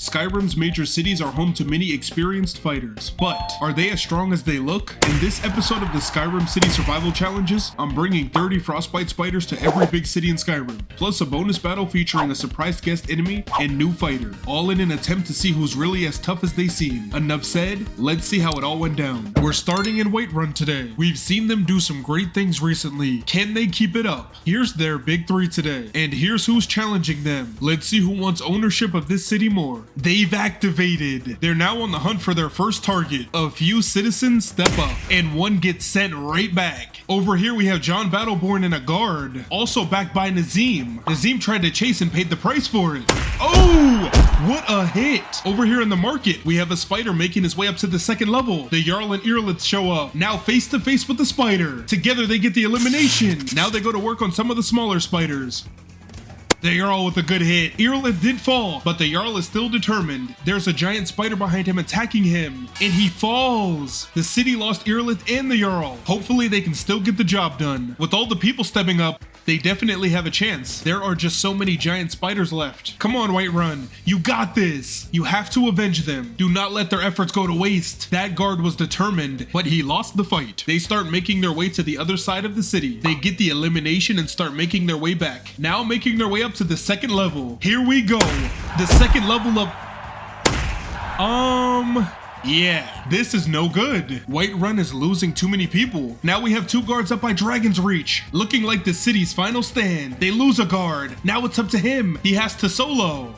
Skyrim's major cities are home to many experienced fighters, but are they as strong as they look? In this episode of the Skyrim City Survival Challenges, I'm bringing 30 Frostbite Spiders to every big city in Skyrim, plus a bonus battle featuring a surprise guest enemy and new fighter, all in an attempt to see who's really as tough as they seem. Enough said, let's see how it all went down. We're starting in Whiterun today. We've seen them do some great things recently. Can they keep it up? Here's their big three today, and here's who's challenging them. Let's see who wants ownership of this city more. They've activated. They're now on the hunt for their first target. A few citizens step up, and one gets sent right back. Over here we have John Battleborn and a guard, also backed by Nazim. Nazim tried to chase and paid the price for it. Oh, what a hit. Over here in the market, we have a spider making his way up to the second level. The Jarl and Earlith show up, now face to face with the spider. Together they get the elimination. Now they go to work on some of the smaller spiders. The Jarl with a good hit. Earlith did fall, but the Jarl is still determined. There's a giant spider behind him attacking him, and he falls. The city lost Earlith and the Jarl. Hopefully they can still get the job done. With all the people stepping up, they definitely have a chance. There are just so many giant spiders left. Come on, Whiterun. You got this. You have to avenge them. Do not let their efforts go to waste. That guard was determined, but he lost the fight. They start making their way to the other side of the city. They get the elimination and start making their way back. Now making their way up to the second level. Here we go. The second level of... Yeah, this is no good. Whiterun is losing too many people. Now we have two guards up by Dragon's Reach, looking like the city's final stand. They lose a guard. Now it's up to him. He has to solo.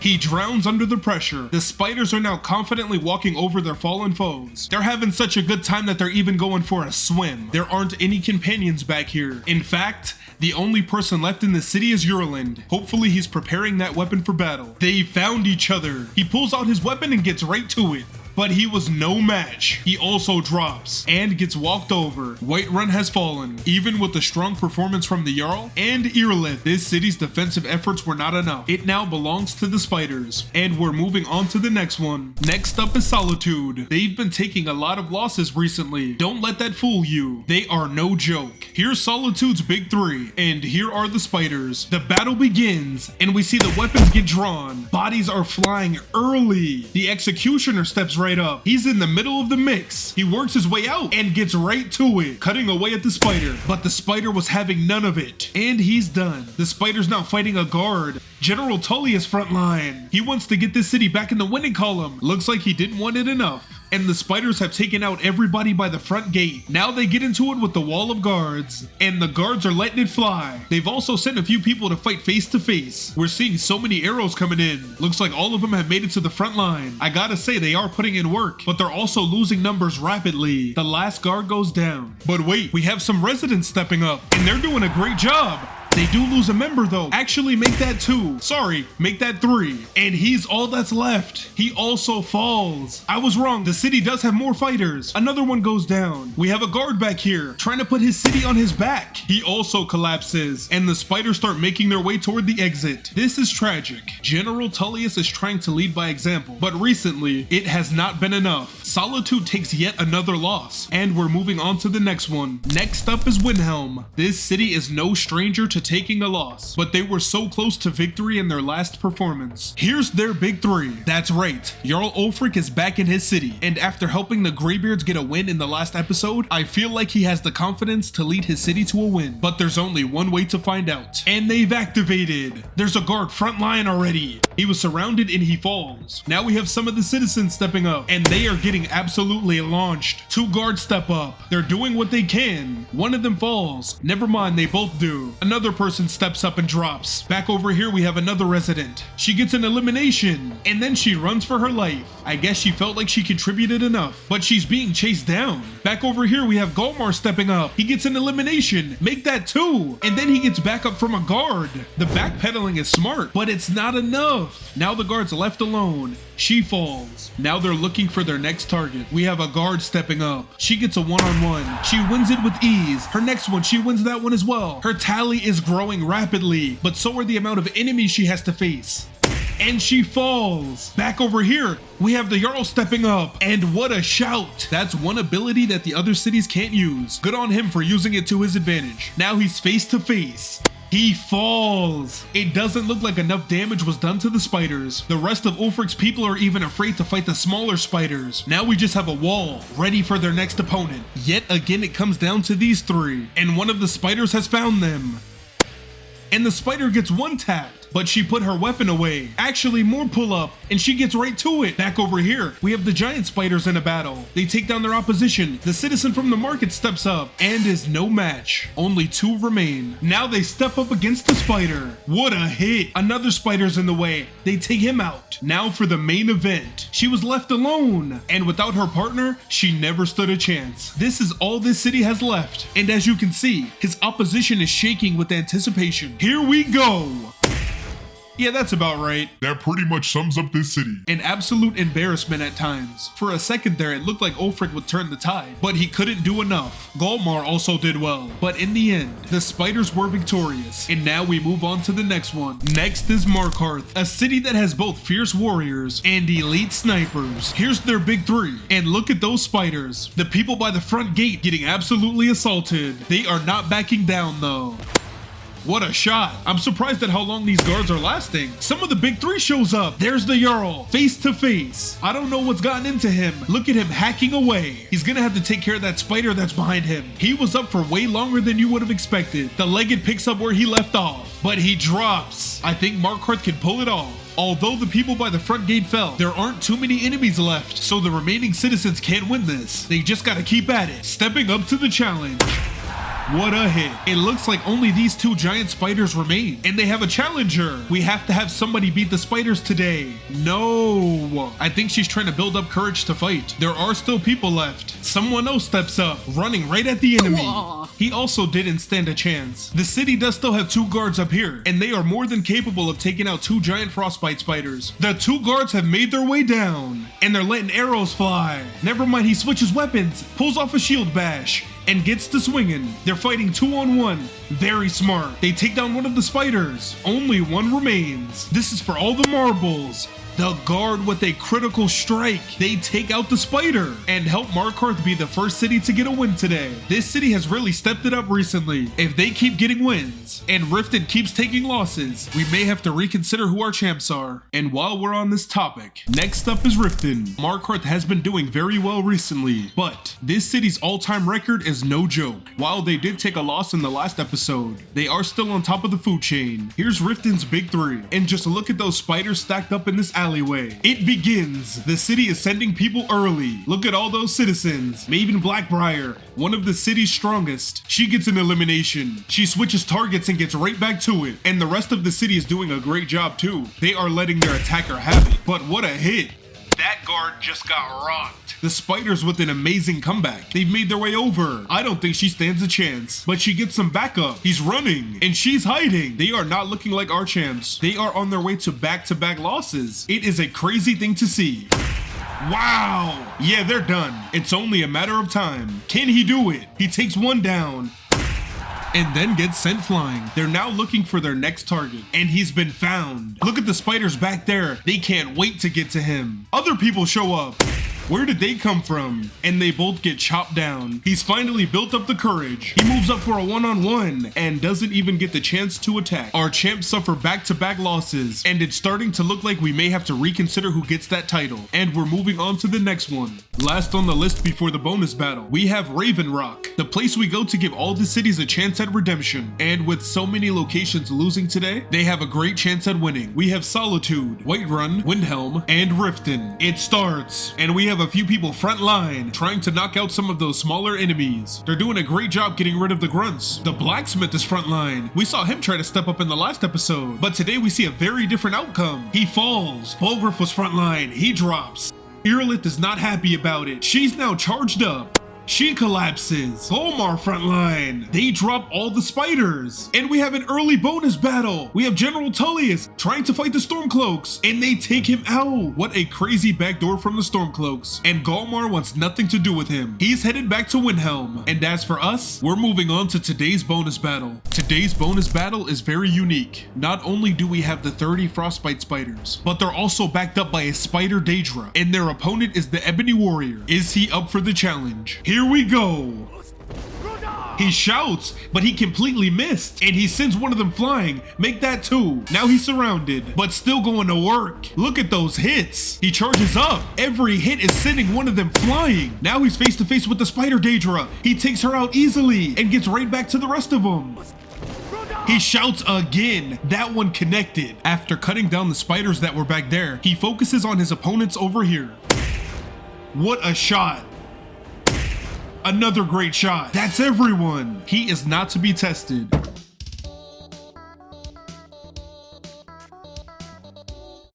He drowns under the pressure. The spiders are now confidently walking over their fallen foes. They're having such a good time that they're even going for a swim. There aren't any companions back here. In fact, the only person left in the city is Yurland. Hopefully he's preparing that weapon for battle. They found each other. He pulls out his weapon and gets right to it. But he was no match. He also drops and gets walked over. Whiterun has fallen. Even with the strong performance from the Jarl and Earlith, this city's defensive efforts were not enough. It now belongs to the spiders. And we're moving on to the next one. Next up is Solitude. They've been taking a lot of losses recently. Don't let that fool you. They are no joke. Here's Solitude's big three, and here are the spiders. The battle begins, and we see the weapons get drawn. Bodies are flying early. The executioner steps right up. He's in the middle of the mix. He works his way out and gets right to it, cutting away at the spider. But the spider was having none of it, and he's done. The spider's now fighting a guard. General Tullius front line. He wants to get this city back in the winning column. Looks like he didn't want it enough. And the spiders have taken out everybody by the front gate. Now they get into it with the wall of guards, and the guards are letting it fly. They've also sent a few people to fight face to face. We're seeing so many arrows coming in. Looks like all of them have made it to the front line. I gotta say, they are putting in work, but they're also losing numbers rapidly. The last guard goes down. But wait, we have some residents stepping up, and they're doing a great job. They do lose a member though. Actually, make that 2. Sorry, make that 3. And he's all that's left. He also falls. I was wrong. The city does have more fighters. Another one goes down. We have a guard back here trying to put his city on his back. He also collapses, and the spiders start making their way toward the exit. This is tragic. General Tullius is trying to lead by example, but recently it has not been enough. Solitude takes yet another loss, and we're moving on to the next one. Next up is Windhelm. This city is no stranger to taking a loss, but they were so close to victory in their last performance. Here's their big three. That's right, Jarl Ulfric is back in his city, and after helping the Greybeards get a win in the last episode, I feel like he has the confidence to lead his city to a win. But there's only one way to find out, and they've activated. There's a guard front line already. He was surrounded and he falls. Now we have some of the citizens stepping up, and they are getting absolutely launched. Two guards step up. They're doing what they can. One of them falls. Never mind, they both do. Another person steps up and drops. Back over here we have another resident. She gets an elimination, and then she runs for her life. I guess she felt like she contributed enough, but she's being chased down. Back over here we have Golmar stepping up. He gets an elimination. Make that 2. And then he gets back up from a guard. The backpedaling is smart, but it's not enough. Now the guard's left alone. She falls. Now they're looking for their next target. We have a guard stepping up. She gets a one-on-one. She wins it with ease. Her next one, she wins that one as well. Her tally is growing rapidly, but so are the amount of enemies she has to face. And she falls. Back over here, we have the Jarl stepping up, and what a shout. That's one ability that the other cities can't use. Good on him for using it to his advantage. Now he's face to face. He falls. It doesn't look like enough damage was done to the spiders. The rest of Ulfric's people are even afraid to fight the smaller spiders. Now we just have a wall, ready for their next opponent. Yet again, it comes down to these three, and one of the spiders has found them. And the spider gets one tapped, but she put her weapon away. Actually, more pull up, and she gets right to it. Back over here, we have the giant spiders in a battle. They take down their opposition. The citizen from the market steps up and is no match. Only two remain. Now they step up against the spider. What a hit. Another spider's in the way. They take him out. Now for the main event. She was left alone, and without her partner, she never stood a chance. This is all this city has left, and as you can see, his opposition is shaking with anticipation. Here we go. Yeah, that's about right. That pretty much sums up this city. An absolute embarrassment at times. For a second there, it looked like Ulfric would turn the tide, but he couldn't do enough. Galmar also did well, but in the end, the spiders were victorious. And now we move on to the next one. Next is Markarth, a city that has both fierce warriors and elite snipers. Here's their big three, and look at those spiders. The people by the front gate getting absolutely assaulted. They are not backing down though. What a shot. I'm surprised at how long these guards are lasting. Some of the big three shows up. There's the Jarl, face to face. I don't know what's gotten into him. Look at him hacking away. He's gonna have to take care of that spider that's behind him. He was up for way longer than you would have expected. The Legged picks up where he left off, but he drops. I think Markarth can pull it off. Although the people by the front gate fell, there aren't too many enemies left, so the remaining citizens can't win this. They just gotta keep at it, stepping up to the challenge. What a hit. It looks like only these two giant spiders remain, and they have a challenger. We have to have somebody beat the spiders today. No. I think she's trying to build up courage to fight. There are still people left. Someone else steps up, running right at the enemy. He also didn't stand a chance. The city does still have two guards up here, and they are more than capable of taking out two giant frostbite spiders. The two guards have made their way down, and they're letting arrows fly. Never mind, he switches weapons, pulls off a shield bash, and gets to swinging. They're fighting 2-on-1. Very smart. They take down one of the spiders. Only one remains. This is for all the marbles. The guard with a critical strike. They take out the spider and help Markarth be the first city to get a win today. This city has really stepped it up recently. If they keep getting wins and Riften keeps taking losses, we may have to reconsider who our champs are. And while we're on this topic, next up is Riften. Markarth has been doing very well recently, but this city's all-time record is no joke. While they did take a loss in the last episode, they are still on top of the food chain. Here's Riften's big three, and just look at those spiders stacked up in this alleyway. It begins. The city is sending people early. Look at all those citizens. Maven Blackbriar, one of the city's strongest. She gets an elimination. She switches targets and gets right back to it. And the rest of the city is doing a great job too. They are letting their attacker have it. But what a hit. That guard just got rocked. The spiders with an amazing comeback. They've made their way over. I don't think she stands a chance, but she gets some backup. He's running and she's hiding. They are not looking like our champs. They are on their way to back-to-back losses. It is a crazy thing to see. Wow. Yeah, they're done. It's only a matter of time. Can he do it? He takes one down and then gets sent flying. They're now looking for their next target, and he's been found. Look at the spiders back there. They can't wait to get to him. Other people show up. Where did they come from? And they both get chopped down. He's finally built up the courage. He moves up for a one-on-one and doesn't even get the chance to attack. Our champs suffer back-to-back losses, and it's starting to look like we may have to reconsider who gets that title. And we're moving on to the next one. Last on the list before the bonus battle, we have Raven Rock, the place we go to give all the cities a chance at redemption. And with so many locations losing today, they have a great chance at winning. We have Solitude, Whiterun, Windhelm, and Riften. It starts, and we have a few people front line trying to knock out some of those smaller enemies. They're doing a great job getting rid of the grunts. The blacksmith is front line. We saw him try to step up in the last episode, but today we see a very different outcome. He falls. Bulgriff was front line. He drops. Irlith is not happy about it. She's now charged up. She collapses. Golmar frontline. They drop all the spiders. And we have an early bonus battle. We have General Tullius trying to fight the Stormcloaks, and they take him out. What a crazy backdoor from the Stormcloaks. And Golmar wants nothing to do with him. He's headed back to Windhelm. And as for us, we're moving on to today's bonus battle. Today's bonus battle is very unique. Not only do we have the 30 Frostbite Spiders, but they're also backed up by a Spider Daedra, and their opponent is the Ebony Warrior. Is he up for the challenge? Here we go. He shouts, but he completely missed, and he sends one of them flying. Make that 2. Now he's surrounded, but still going to work. Look at those hits. He charges up. Every hit is sending one of them flying. Now he's face to face with the Spider Daedra. He takes her out easily and gets right back to the rest of them. He shouts again. That one connected. After cutting down the spiders that were back there, he focuses on his opponents over here. What a shot. Another great shot. That's everyone. He is not to be tested.